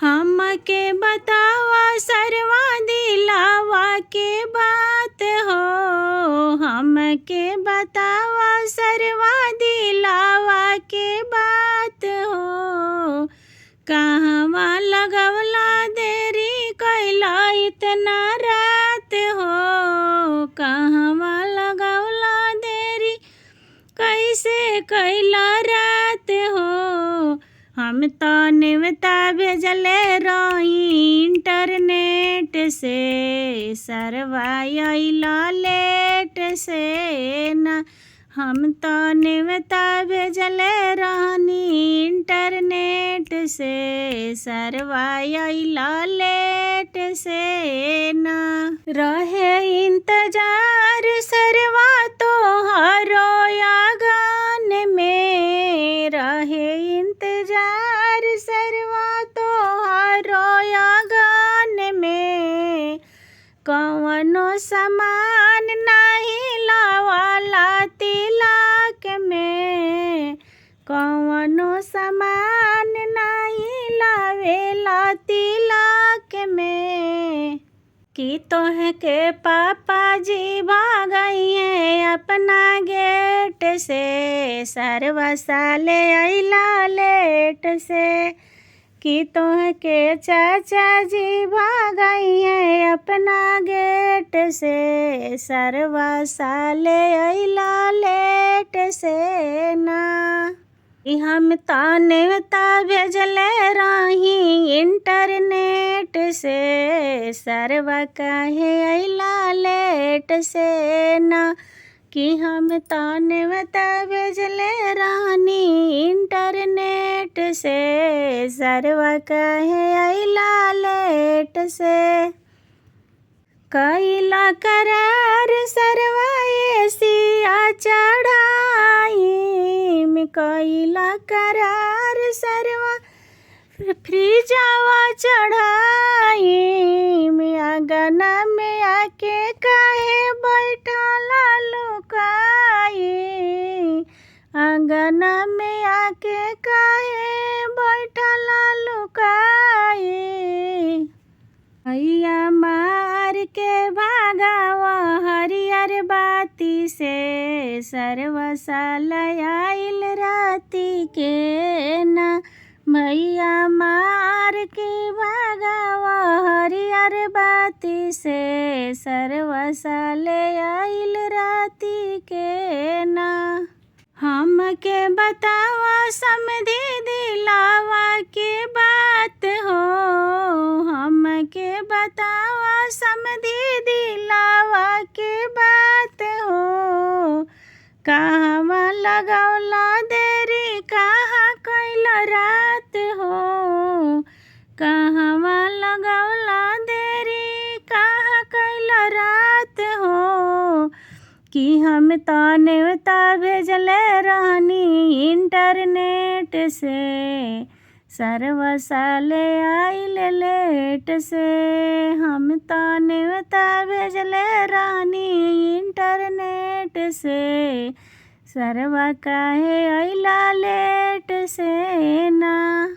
हमके बतावा सरवा दिलावा के बात हो। हमके बतावा सरवा दिलावा के बात हो। कहवा लगवला देरी कैला इतना रात हो। कहवा लगवला देरी कैसे कैला रात हो। हम तो नेवता भेजले रही इंटरनेट से, सरवा अइला लेट से ना। हम तो नेवता भेजले रहनी इंटरनेट से, सरवा अइला लेट से ना। रहे इंतजार सरवा तोहरो आंगन में, रहे इंतजार सरवा तोहरो आंगन में। कवनो सामान नाही लावाला तिलक में, कवनो सामान नाही लावेला तिलक में। कि तोह के पापा जी भागइए अपना गेट से, सरवा साले अइला लेट से। कि तोह के चाचा जी भागइए अपना गेट से, सरवा साले अइला लेट से ना। हम तो नेवता भेजले रही इंटरनेट से, सरवा काहे अइला लेट से ना। कि हम तो नेवता भेजले रहनी इंटरनेट से, सरवा काहे अइला लेट से। कैला करार सरवा एसिया चढ़ाई में, कैला करार सरवा फ्रिजवा चढ़ाई में। आंगना में आके काहे बैठला लुकाई, आंगना में आके काहे बैठला लुकाई। भैया मार के भागावा हरियर बाती से, सरवा साला आइल राती के ना। भैया मार के भागावा हरियर बाती से, सरवा साले आइल राती के ना। हमके बतावा समधी दिलावा के बात हो। हमके बतावा समधी दिलावा के बात हो। कहवा लगवला देरी कहाँ कैला रात हो। कहवा लगवला देरी कहाँ कैला रात हो। कि हम तो नेवता भेजले रहनी इंटरनेट से, सरवा साले आइल लेट से। हम तो नेवता भेजले रहनी इंटरनेट से, सरवा काहे अइला लेट से ना।